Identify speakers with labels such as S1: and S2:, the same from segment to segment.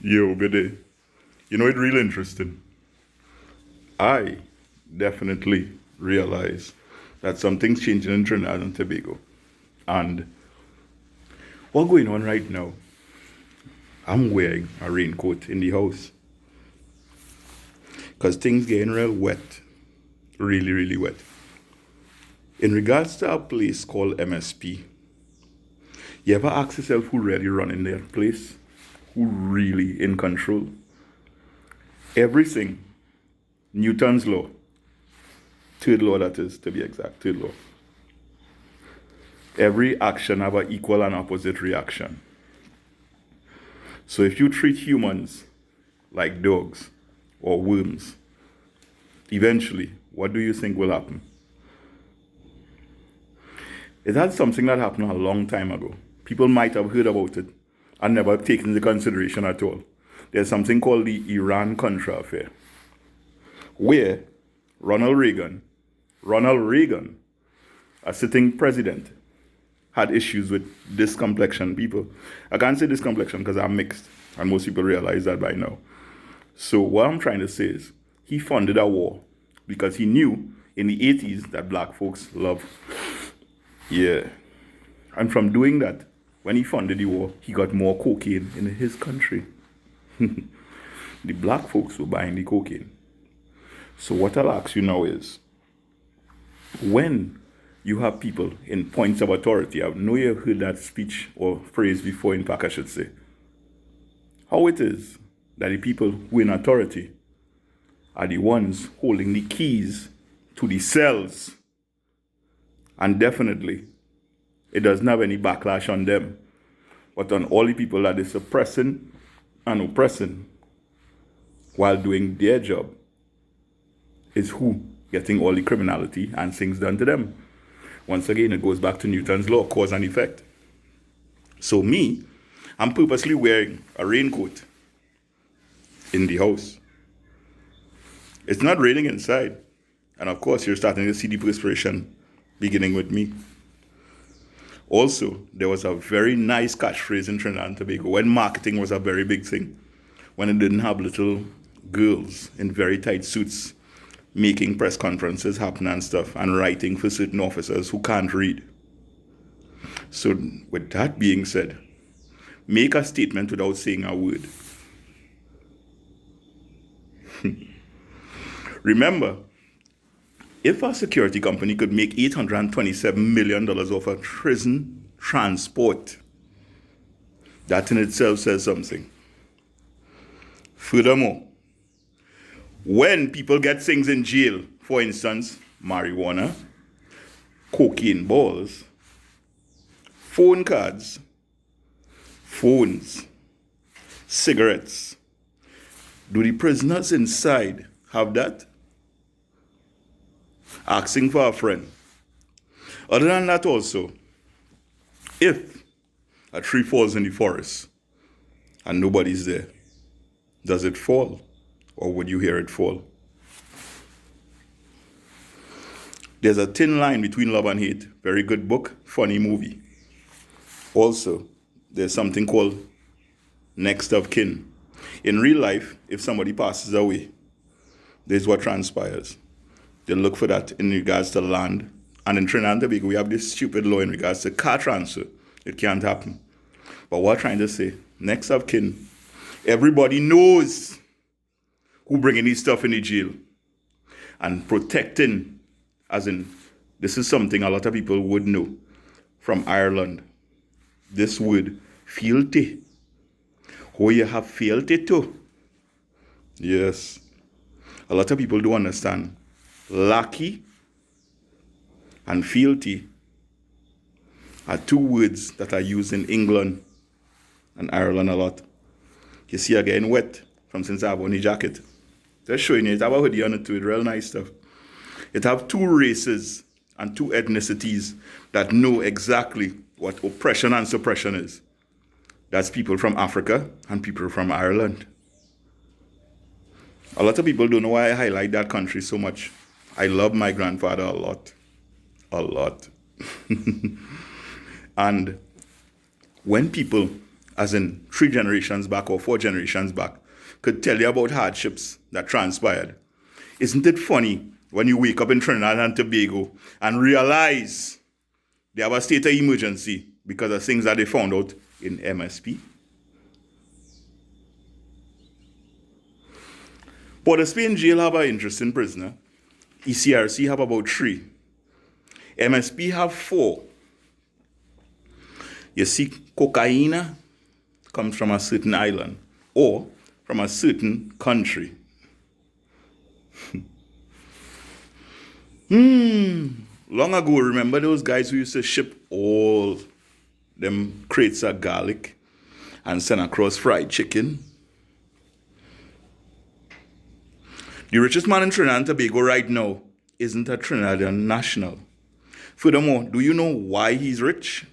S1: Yo, good day. You know, it's really interesting. I definitely realize that something's changing in Trinidad and Tobago. And what's going on right now, I'm wearing a raincoat in the house because things getting real wet. Really, really wet. In regards to a place called MSP, you ever ask yourself who really running their place? Who really in control? Everything, Newton's law, third law that is, to be exact, third law. Every action have an equal and opposite reaction. So if you treat humans like dogs or worms, eventually, what do you think will happen? It had something that happened a long time ago. People might have heard about it and never taken into consideration at all. There's something called the Iran-Contra affair, where Ronald Reagan, a sitting president, had issues with this complexion people. I can't say this complexion because I'm mixed, and most people realize that by now. So what I'm trying to say is, he funded a war because he knew in the 80s that black folks love. Yeah. And from doing that, when he funded the war, he got more cocaine in his country. The black folks were buying the cocaine. So what I'll ask you now is, when you have people in points of authority, I know you've heard that speech or phrase before in Pac, I should say, how it is that the people who in authority are the ones holding the keys to the cells. And definitely, it doesn't have any backlash on them, but on all the people that is suppressing and oppressing while doing their job is who getting all the criminality and things done to them. Once again, it goes back to Newton's law, cause and effect. So me, I'm purposely wearing a raincoat in the house. It's not raining inside. And of course, you're starting to see the perspiration beginning with me. Also, there was a very nice catchphrase in Trinidad and Tobago when marketing was a very big thing, when it didn't have little girls in very tight suits making press conferences happen and stuff and writing for certain officers who can't read. So with that being said, make a statement without saying a word. Remember, if a security company could make $827 million off of prison transport, that in itself says something. Furthermore, when people get things in jail, for instance, marijuana, cocaine balls, phone cards, phones, cigarettes, do the prisoners inside have that? Asking for a friend. Other than that also, if a tree falls in the forest and nobody's there, does it fall? Or would you hear it fall? There's a thin line between love and hate. Very good book, funny movie. Also, there's something called next of kin. In real life, if somebody passes away, this is what transpires. They look for that in regards to land. And in Trinidad and Tobago, we have this stupid law in regards to car transfer. It can't happen. But what I'm trying to say, next of kin, everybody knows who bringing these stuff in the jail. And protecting, as in, this is something a lot of people would know from Ireland. This word, fealty. Oh, you have fealty too. Yes. A lot of people don't understand. Lucky and fealty are two words that are used in England and Ireland a lot. You see, I'm getting wet from since I have on the jacket. Just showing you, it have a hoodie on it too, it's real nice stuff. It have two races and two ethnicities that know exactly what oppression and suppression is. That's people from Africa and people from Ireland. A lot of people don't know why I highlight that country so much. I love my grandfather a lot. A lot. And when people as in 3 generations back or 4 generations back, could tell you about hardships that transpired. Isn't it funny when you wake up in Trinidad and Tobago and realize they have a state of emergency because of things that they found out in MSP? Port of Spain jail have an interesting prisoner. ECRC have about 3. MSP have 4. You see, cocaine comes from a certain island or from a certain country. Long ago, remember those guys who used to ship all them crates of garlic and send across fried chicken? The richest man in Trinidad and Tobago right now isn't a Trinidadian national. Furthermore, do you know why he's rich?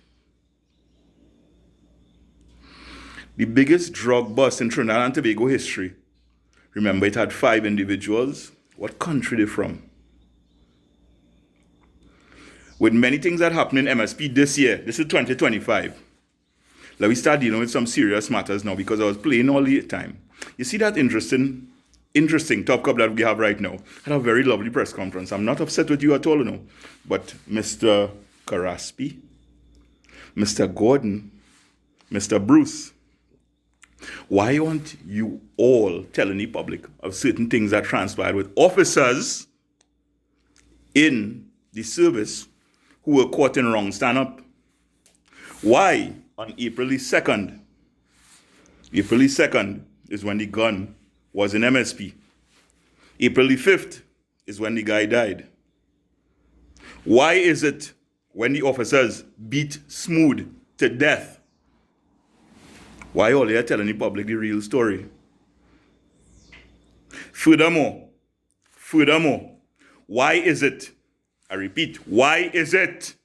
S1: The biggest drug bust in Trinidad and Tobago history. Remember, it had 5 individuals. What country they from? With many things that happened in MSP this year, this is 2025. Let me start dealing with some serious matters now because I was playing all the time. You see that interesting Top Cup that we have right now? Had a very lovely press conference. I'm not upset with you at all, But Mr. Caraspi, Mr. Gordon, Mr. Bruce, why aren't you all telling the public of certain things that transpired with officers in the service who were caught in wrong stand-up? Why on April the 2nd? April the 2nd is when the gun was in MSP. April the 5th is when the guy died. Why is it when the officers beat Smooth to death? Why all they are telling the public the real story? Furthermore, why is it, I repeat, why is it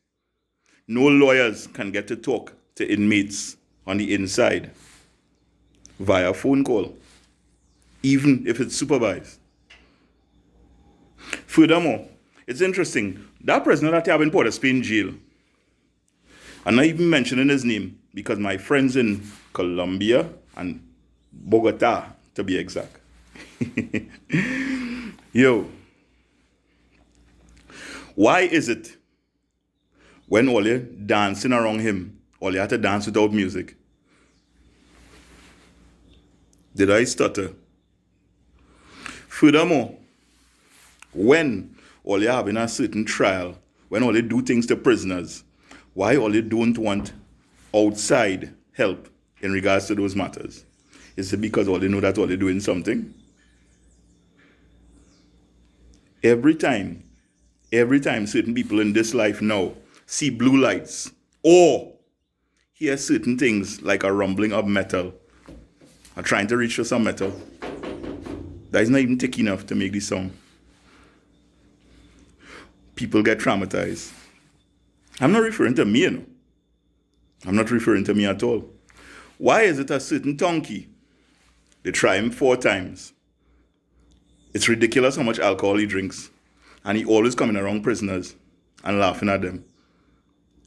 S1: no lawyers can get to talk to inmates on the inside via phone call, even if it's supervised? Furthermore, it's interesting, that prisoner that you have in Port of Spain jail, I'm not even mentioning his name because my friends in Colombia and Bogota, to be exact. Yo, why is it when all you dancing around him, all you had to dance without music? Did I stutter? Furthermore, when all you have in a certain trial, when all they do things to prisoners, why all they don't want outside help in regards to those matters? Is it because all they know that all they're doing something? Every time certain people in this life now see blue lights or hear certain things like a rumbling of metal, are trying to reach for some metal that is not even thick enough to make the sound, people get traumatized. I'm not referring to me, I'm not referring to me at all. Why is it a certain donkey, they try him 4 times? It's ridiculous how much alcohol he drinks, and he always coming around prisoners and laughing at them.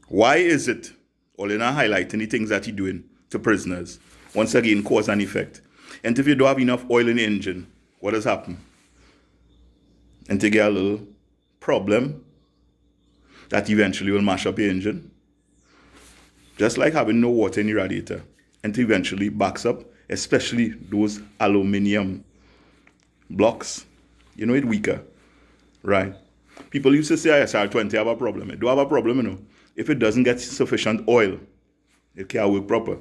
S1: Why is it all in highlighting the things that he's doing to prisoners? Once again, cause and effect. And if you don't have enough oil in the engine, what does happen? And to get a little problem that eventually will mash up your engine. Just like having no water in the radiator, and eventually backs up, especially those aluminium blocks. You know, it's weaker, right? People used to say ISR-20 have a problem. It do have a problem, If it doesn't get sufficient oil, it can't work proper.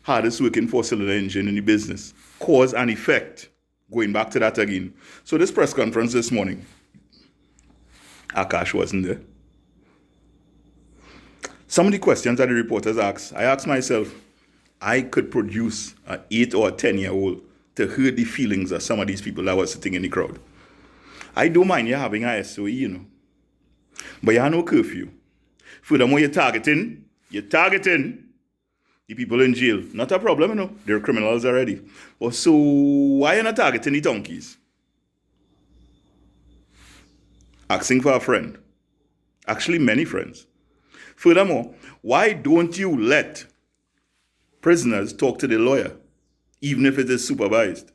S1: Hardest working 4-cylinder engine in the business. Cause and effect. Going back to that again. So this press conference this morning, Akash wasn't there. Some of the questions that the reporters asked, I asked myself, I could produce an 8 or a 10-year-old to hurt the feelings of some of these people that were sitting in the crowd. I don't mind you having a SOE, but you have no curfew. Furthermore, you're targeting the people in jail. Not a problem, They're criminals already. But so why are you not targeting the donkeys? Asking for a friend. Actually, many friends. Furthermore, why don't you let prisoners talk to the lawyer, even if it is supervised.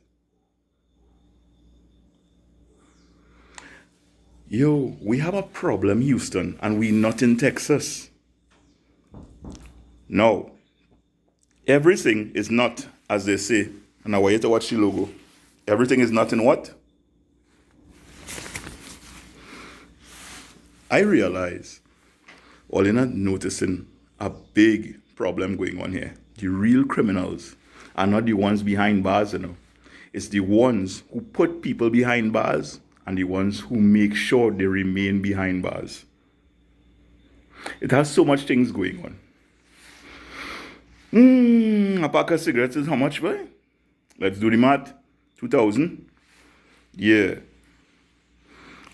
S1: Yo, we have a problem, Houston, and we not in Texas. No. Everything is not, as they say, and I want you to watch the logo. Everything is not in what? I realize all you're not noticing a big problem going on here. The real criminals are not the ones behind bars, you know. It's the ones who put people behind bars and the ones who make sure they remain behind bars. It has so much things going on. A pack of cigarettes is how much, boy? Let's do the math. 2,000? Yeah.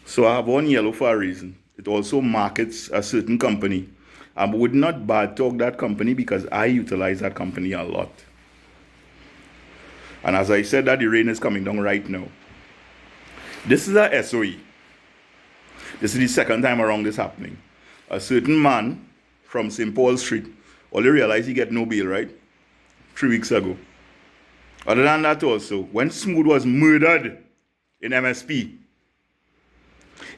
S1: So I have one yellow for a reason. It also markets a certain company. I would not bad talk that company because I utilize that company a lot. And as I said, that the rain is coming down right now. This is a SOE. This is the second time around this happening. A certain man from St. Paul Street, all you realize he get no bail, right? 3 weeks ago. Other than that also, when Smooth was murdered in MSP,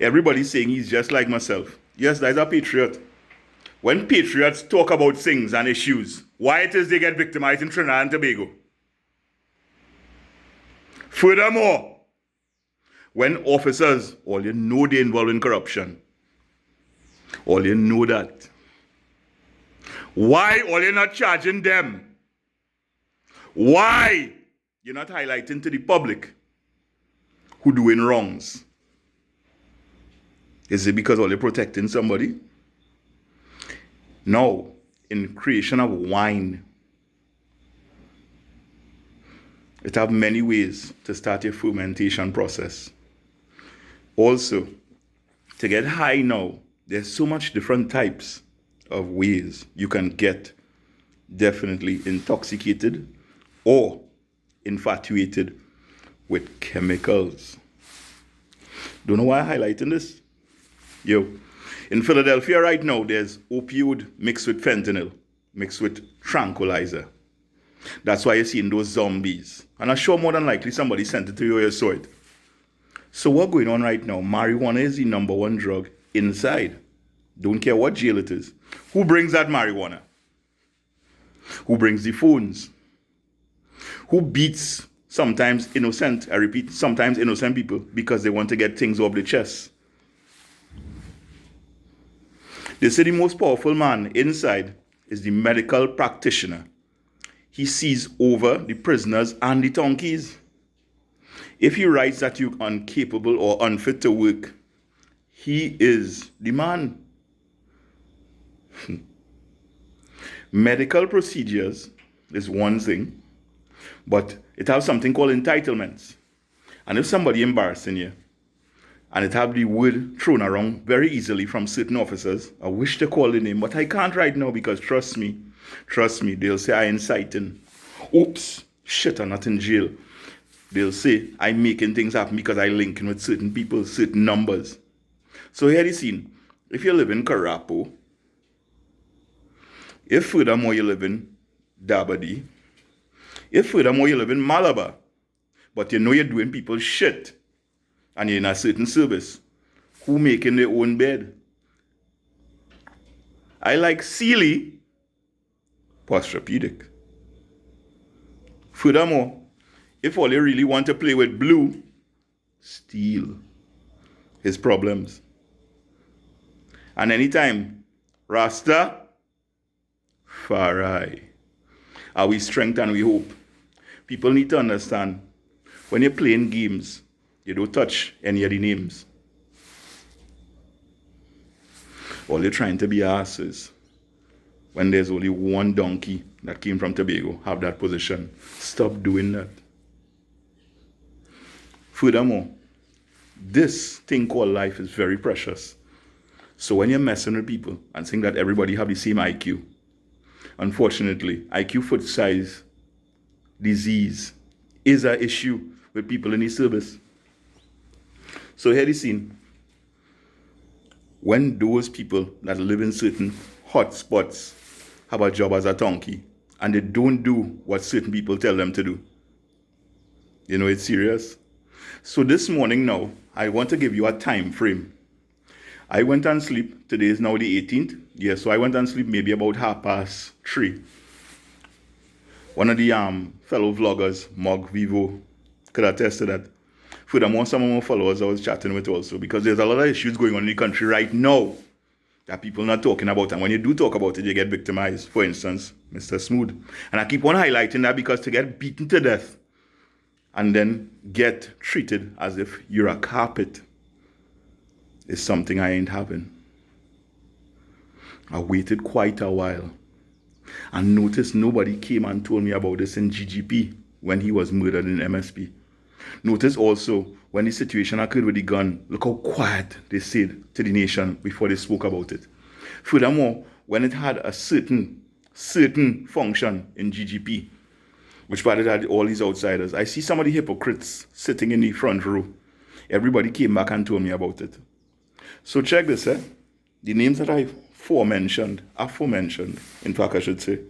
S1: everybody's saying he's just like myself. Yes, that's a patriot. When patriots talk about things and issues, why it is they get victimized in Trinidad and Tobago? Furthermore, when officers, all you know they're involved in corruption. All you know that. Why all you're not charging them? Why you're not highlighting to the public who doing wrongs? Is it because all you're protecting somebody? No. In creation of wine, it have many ways to start your fermentation process. Also, to get high now, there's so much different types of ways you can get definitely intoxicated or infatuated with chemicals. Don't know why I'm highlighting this? Yo, in Philadelphia right now, there's opioid mixed with fentanyl, mixed with tranquilizer. That's why you're seeing those zombies. And I'm sure more than likely somebody sent it to you or you saw it. So what's going on right now? Marijuana is the number one drug inside. Don't care what jail it is. Who brings that marijuana? Who brings the phones? Who beats sometimes innocent, I repeat, sometimes innocent people because they want to get things off the chest? They say the most powerful man inside is the medical practitioner. He sees over the prisoners and the donkeys. If he writes that you're incapable or unfit to work, he is the man. Medical procedures is one thing, but it has something called entitlements. And if somebody embarrassing you, and it have the word thrown around very easily from certain officers, I wish to call the name, but I can't right now because trust me, they'll say I'm inciting. Oops, shit, I'm not in jail. They'll say I'm making things happen because I linking with certain people, certain numbers. So here the scene. If you live in Carapo, if furthermore you live in Dabadi, if furthermore you live in Malabar, but you know you're doing people's shit, and you're in a certain service, who making their own bed? I like Sealy, posturepedic. Furthermore, if all you really want to play with blue, steel. His problems. And anytime, Rasta, Farai. Are we strength and we hope? People need to understand, when you're playing games, you don't touch any of the names. All you're trying to be asses. When there's only one donkey that came from Tobago, have that position. Stop doing that. Furthermore, this thing called life is very precious. So when you're messing with people and saying that everybody have the same IQ, unfortunately, IQ foot size disease is an issue with people in the service. So here the scene. When those people that live in certain hot spots have a job as a donkey and they don't do what certain people tell them to do. You know, it's serious. So this morning now, I want to give you a time frame. I went and sleep. Today is now the 18th. Yeah, so I went and sleep maybe about 3:30. One of the fellow vloggers, MogVevo, could attest to that. Furthermore, some of my followers I was chatting with also, because there's a lot of issues going on in the country right now that people are not talking about. And when you do talk about it, you get victimized. For instance, Mr. Smooth. And I keep on highlighting that because to get beaten to death and then get treated as if you're a carpet is something I ain't having. I waited quite a while and noticed nobody came and told me about this in GGP when he was murdered in MSP. Notice also when the situation occurred with the gun, look how quiet they said to the nation before they spoke about it. Furthermore, when it had a certain function in GGP, which part it had all these outsiders, I see some of the hypocrites sitting in the front row. Everybody came back and told me about it. So check this, the names that I aforementioned, in fact I should say.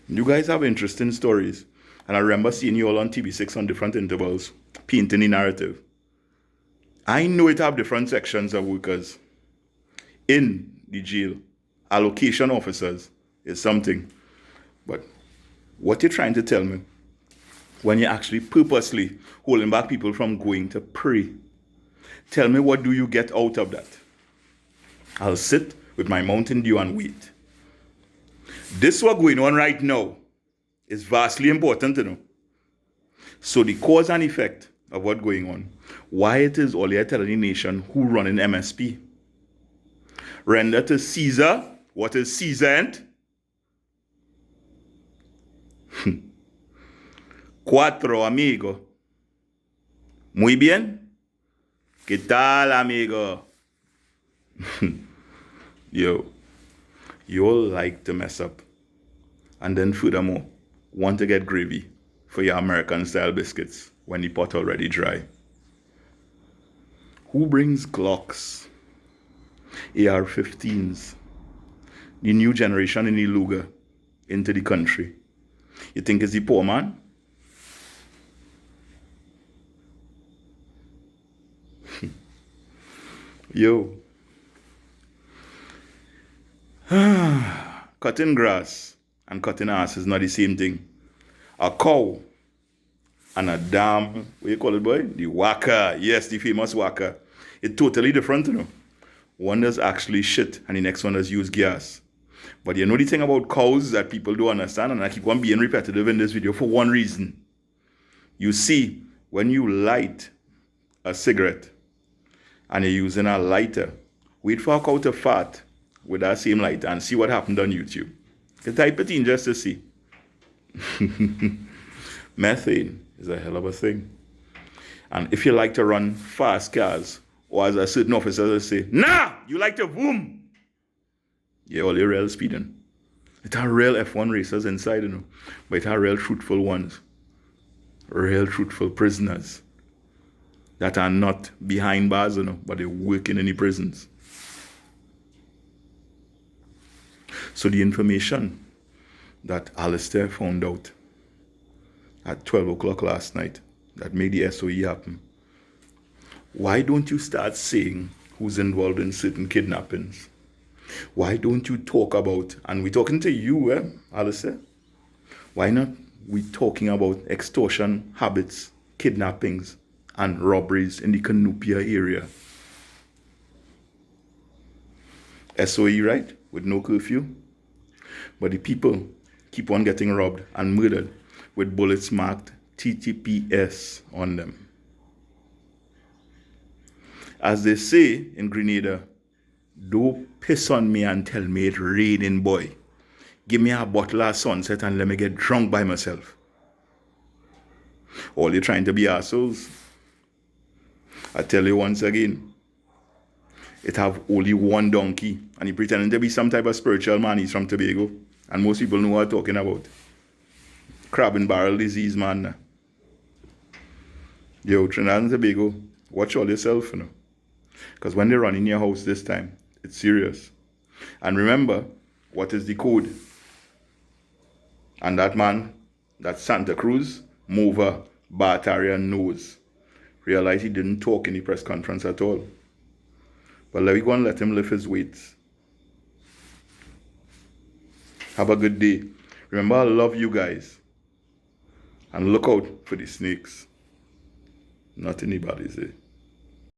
S1: You guys have interesting stories. And I remember seeing you all on TV6 on different intervals, painting the narrative. I know it have different sections of workers in the jail. Allocation officers is something. But what you're trying to tell me, when you're actually purposely holding back people from going to pray, tell me, what do you get out of that? I'll sit with my Mountain Dew and wait. This what's going on right now is vastly important to know. So the cause and effect of what's going on, why it is all you're telling the nation who run in MSP. Render to Caesar what is Caesar. Cuatro, amigo. Muy bien. ¿Qué tal, amigo? Yo, you all like to mess up. And then furthermore, want to get gravy for your American-style biscuits when the pot already dry. Who brings Glocks, AR-15s, the new generation in the Luger into the country? You think it's the poor man? Yo. Cutting grass and cutting ass is not the same thing. A cow and a damn, what you call it, boy? The whacker. Yes, the famous whacker. It's totally different, you know. One does actually shit and the next one does use gas. But you know the thing about cows that people don't understand, and I keep on being repetitive in this video for one reason. You see, when you light a cigarette and you're using a lighter, wait for a cow to fart with that same lighter and see what happened on YouTube. You type it in just to see. Methane is a hell of a thing. And if you like to run fast cars, or as a certain officer will say, nah, you like to boom. Yeah, all your real speeding. It are real F1 racers inside, you know. But it are real truthful ones. Real truthful prisoners that are not behind bars, you know, but they're working in the prisons. So the information that Alistair found out at 12 o'clock last night that made the SOE happen, why don't you start saying who's involved in certain kidnappings? Why don't you talk about, and we're talking to you, Alistair, why not we talking about extortion habits, kidnappings, and robberies in the Canupia area? SOE, right? With no curfew. But the people keep on getting robbed and murdered with bullets marked TTPS on them. As they say in Grenada, don't piss on me and tell me it's raining, boy. Give me a bottle of Sunset and let me get drunk by myself. All you're trying to be assholes. I tell you once again, it have only one donkey and he pretending to be some type of spiritual man. He's from Tobago. And most people know what I'm talking about. Crab and barrel disease, man. Yo, Trinidad and Tobago, watch all yourself, you know. Because when they run in your house this time, it's serious. And remember, what is the code? And that man, that Santa Cruz, mover, Bartarian knows. Realized he didn't talk in the press conference at all. But let me go and let him lift his weights. Have a good day. Remember, I love you guys. And look out for the snakes. Not anybody's there.